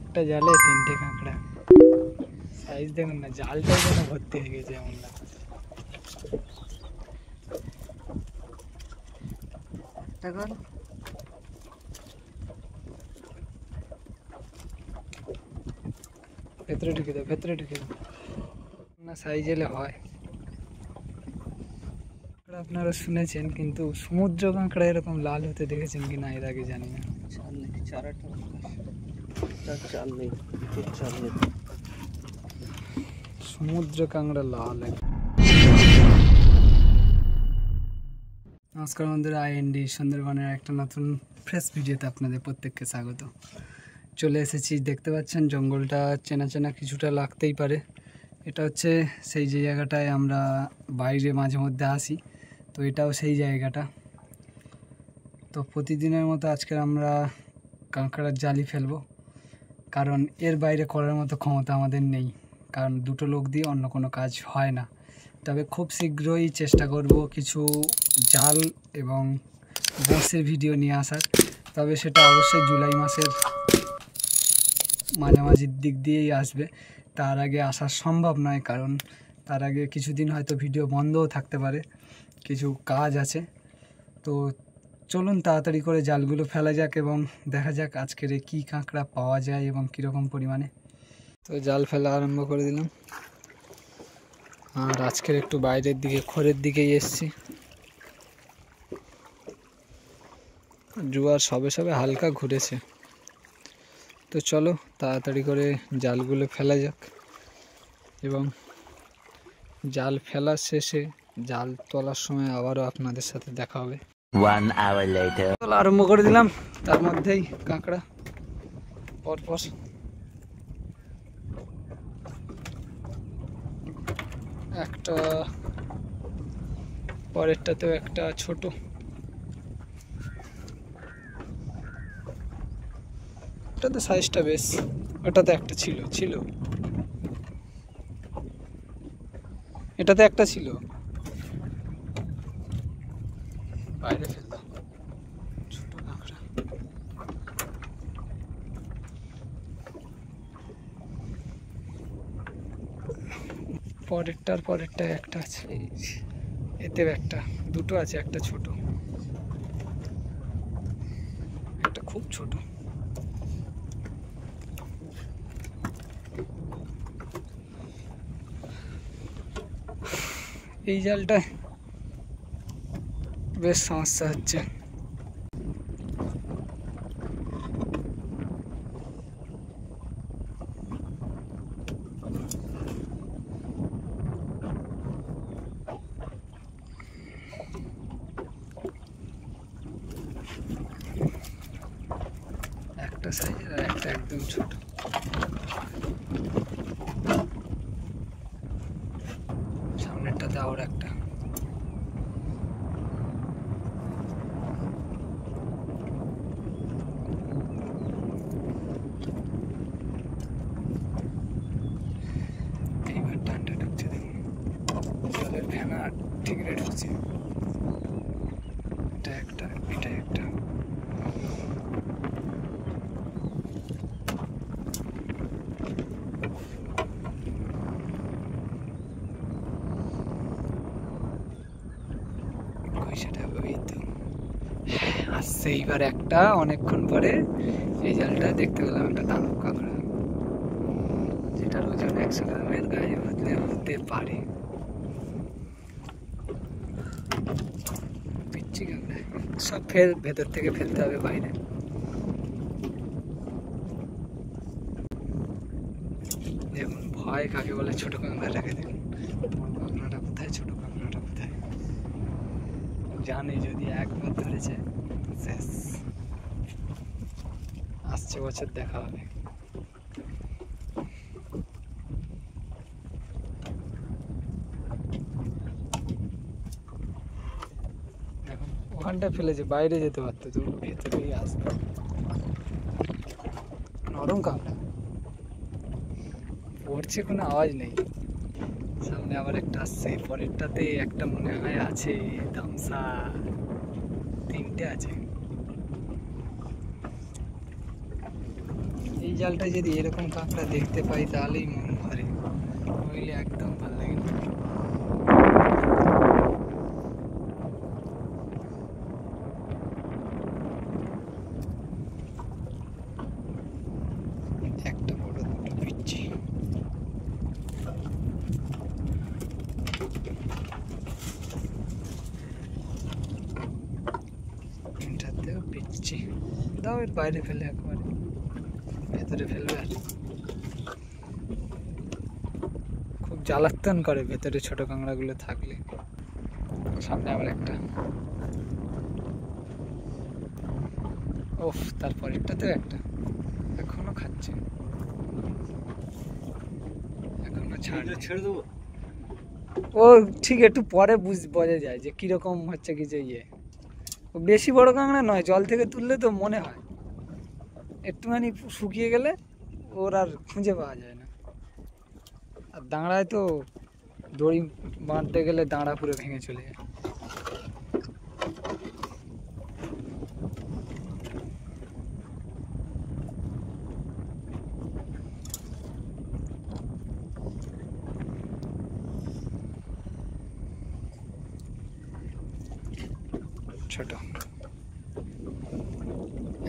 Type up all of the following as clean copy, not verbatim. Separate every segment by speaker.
Speaker 1: একটা জালে তিনটে কাঁকড়া, সাইজ দেখুন না, জালটাই যেন ভর্তি হয়ে গেছে এমন লাগছে। দেখুন ভেতরে ঢুকে দাও, ভেতরে ঢুকে দাও না, সাইজ এলে হয়। আপনারা শুনেছেন, কিন্তু সমুদ্র কাঁকড়া এরকম লাল হতে দেখেছেন কি না এর আগে জানি না।
Speaker 2: চাল নেই, চারাটা চাল নেই, চাল নেই।
Speaker 1: সমুদ্র কাঁকড়া লাল। নমস্কার বন্ধুরা, আইএনডি সুন্দরবনের একটা নতুন ফ্রেশ ভিডিওতে আপনাদের প্রত্যেককে স্বাগত। চলে এসেছি, দেখতে পাচ্ছেন জঙ্গলটা চেনা চেনা কিছুটা লাগতেই পারে। এটা হচ্ছে সেই যে জায়গাটায় আমরা বাইরে মাঝে মধ্যে আসি, তো এটাও সেই জায়গাটা। তো প্রতিদিনের মতো আজকে আমরা কাঁকড়ার জালি ফেলবো, কারণ এর বাইরে করার মতো ক্ষমতা আমাদের নেই, কারণ দুটো লোক দিয়ে অন্য কোনো কাজ হয় না। তবে খুব শীঘ্রই চেষ্টা করব কিছু জাল এবং বসের ভিডিও নিয়ে আসার, তবে সেটা অবশ্যই জুলাই মাসের মাঝামাঝির দিক দিয়েই আসবে। তার আগে আসা সম্ভব নয়, কারণ তার আগে কিছুদিন হয়তো ভিডিও বন্ধও থাকতে পারে, কিছু কাজ আছে। তো চলুন তাড়াতাড়ি করে জালগুলো ফেলা যাক এবং দেখা যাক আজকের কী কাঁকড়া পাওয়া যায় এবং কীরকম পরিমাণে। তো জাল ফেলা আরম্ভ করে দিলাম, আর আজকের একটু বাইরের দিকে খড়ের দিকেই এসছি। জোয়ার সবে সবে হালকা ঘুরেছে, তো চলো তাড়াতাড়ি করে জালগুলো ফেলা যাক এবং জাল ফেলার শেষে জাল তোলার সময় আবারও আপনাদের সাথে দেখা হবে।
Speaker 2: 1 hour later.
Speaker 1: তোলা আরম্ভ করে দিলাম, তার মধ্যেই কাঁকড়া পরপর। একটা পরেরটাতেও একটা ছোট, ওটাতে সাইজটা বেশ, ওটাতে একটা ছিল এটাতে একটা ছিল, বাইরে ফেললাম ছোট কাঁকড়া। পরেরটা একটা আছে, এতেও একটা, দুটো আছে, একটা ছোট, একটা খুব ছোট। এই জালটায় বেশ সমস্যা হচ্ছে। একটা সাইজের আর একটা একদম ছোট। সামনেরটাতে আবার একটা। এইবার টানটা ঢুকছে, দেখুন জলের ফেনা ঠিক রেট হচ্ছে। এটা একটা, এটা একটা। সেটা ওই তো আসছে এইবার একটা, অনেকক্ষণ পরে এই জালটা দেখতে পেলাম, একটা দানব কাঁকড়া, যেটার ওজন 100 গ্রামের গায়ে হতে পারে। পিচ্ছি কাঁকড়া, সব ফের ভেতর থেকে ফেলতে হবে বাইরে। দেখুন ভয় কাকে বলে, ছোট কাঁকড়াটাকে দেখুন, কাঁকড়াটা কোথায়, ছোট কাঁকড়াটা কোথায়, জানে যদি একবার ধরেছে শেষ, আসছে বছর দেখা হবে। এখন ওখানটা ফেলেছে, বাইরে যেতে পারতো, তো ভেতরেই আসবে। নরম কাঁকড়া, পড়ছে, কোনো আওয়াজ নেই। সামনে আবার একটা আসছে, পরেরটাতে একটা মনে হয় আছে ধামসা, তিনটে আছে। এই জালটায় যদি এরকম কাঁকড়া দেখতে পাই তাহলেই মন ভরে, নইলে একদম ভালো লাগে না। একটা বড় দুটো পিচ্ছি, এটাতেও পিচ্ছি। দাও এর বাইরে ফেলে, একবারে ভেতরে ফেলবে আর খুব জ্বালাতন করে ভেতরে ছোট কাঁকড়াগুলো থাকলে। সামনে আবার একটা, ওফ তারপরেরটাতেও একটা, এখনো খাচ্ছে, এখনো ছেড়ে দেবো। ও ঠিক একটু পরে বোঝা যায় যে কিরকম হচ্ছে কি, যে ও বেশি বড় কাঁকড়া নয়, জল থেকে তুললে তো মনে হয়, একটুখানি শুকিয়ে গেলে ওর আর খুঁজে পাওয়া যায় না। আর দাঁড়ায় তো দড়ি বাঁধতে গেলে দাঁড়া পুরো ভেঙে চলে যায়। ছোট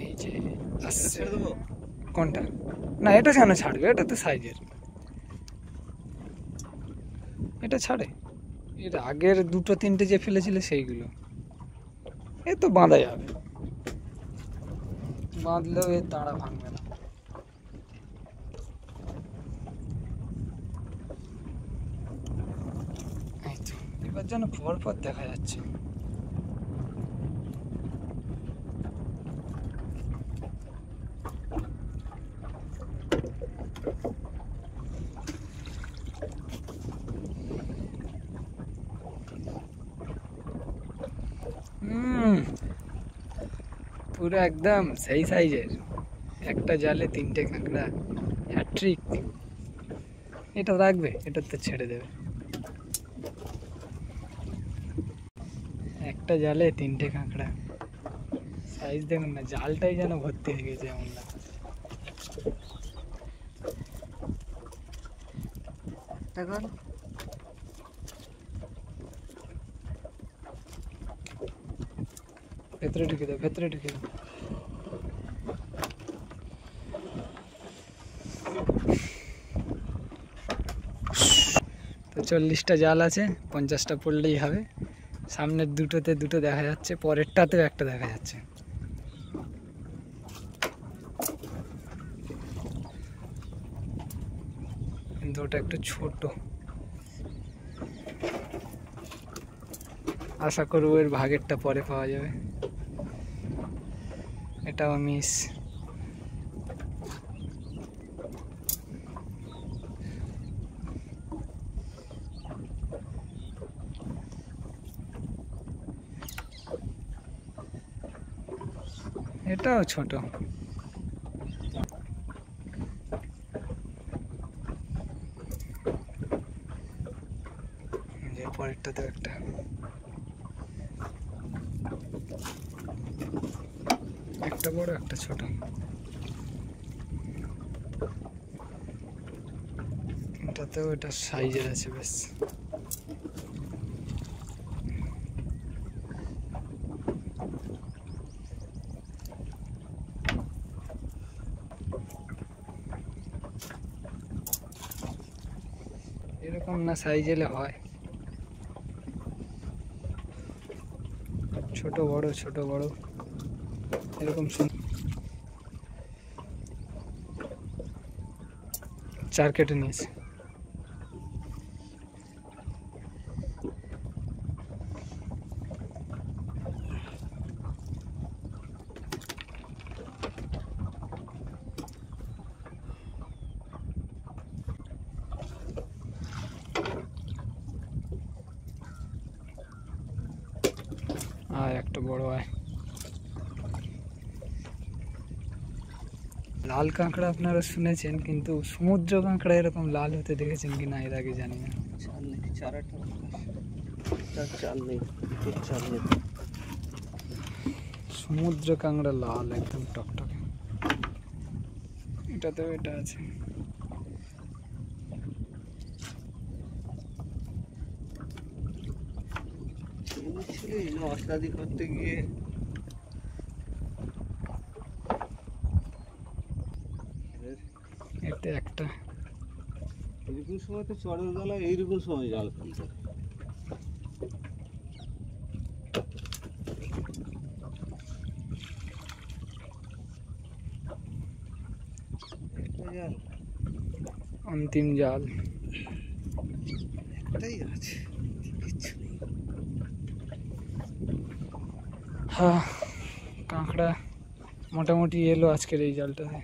Speaker 1: এই যে আসছে, কোনটা? না এটা কেন ছাড়বে, এটা তো সাইজের, এটা ছাড়ে। এর আগের দুটো তিনটে যে ফেলেছিল সেইগুলো, এ তো বাঁধা যাবে, বাঁধলেও এর দাঁড়া ভাঙবে না। এই তো এবার যেন পর পর দেখা যাচ্ছে। পুরো একদম সেই সাইজের, একটা জালে তিনটে কাঁকড়া, হ্যাট্রিক। এটা রাখবে, এটা তো ছেড়ে দেবে। একটা জালে তিনটে কাঁকড়া, সাইজ দেখুন না, জালটাই যেন ভর্তি হয়ে গেছে এমন লাগে। এখন ভেতরে ঢুকে দাও, ভেতরে ঢুকে দাও। তো 40টা জাল আছে, 50টা পড়লেই হবে। সামনের দুটোতে দুটো দেখা যাচ্ছে, পরেরটাতেও একটা দেখা যাচ্ছে। কিন্তু ওটা একটু ছোট, আশা করবো এর ভাগেরটা পরে পাওয়া যাবে। এটাও মিস। এটাও ছোট, যে পরেরটাতেও একটা। একটা বড় একটা ছোট, এটাতেও এটা সাইজের আছে বেশ। এরকম না সাইজ এলে হয়, ছোট বড় ছোট বড় এরকম। 4 কেটে নিয়েছে। আয় একটা বড় আয়। লাল কাঁকড়া আপনারা শুনেছেন, কিন্তু সমুদ্র কাঁকড়া এরকম লাল হতে দেখেছেন কিনা এর আগে জানি না। সমুদ্র কাঁকড়া লাল একদম টকটকে, এটাতেও এটা আছে।
Speaker 2: অস্তাদি করতে গিয়ে
Speaker 1: এতে একটা
Speaker 2: এরকম সময় তো চড়ের গলা এইরকম সময় জাল ফেলতে হয়। একটা জাল,
Speaker 1: অন্তিম জাল।
Speaker 2: একটাই আছে, কিচ্ছু নেই।
Speaker 1: হ্যাঁ, কাঁকড়া মোটামুটি এলো আজকের এই জালটাতে।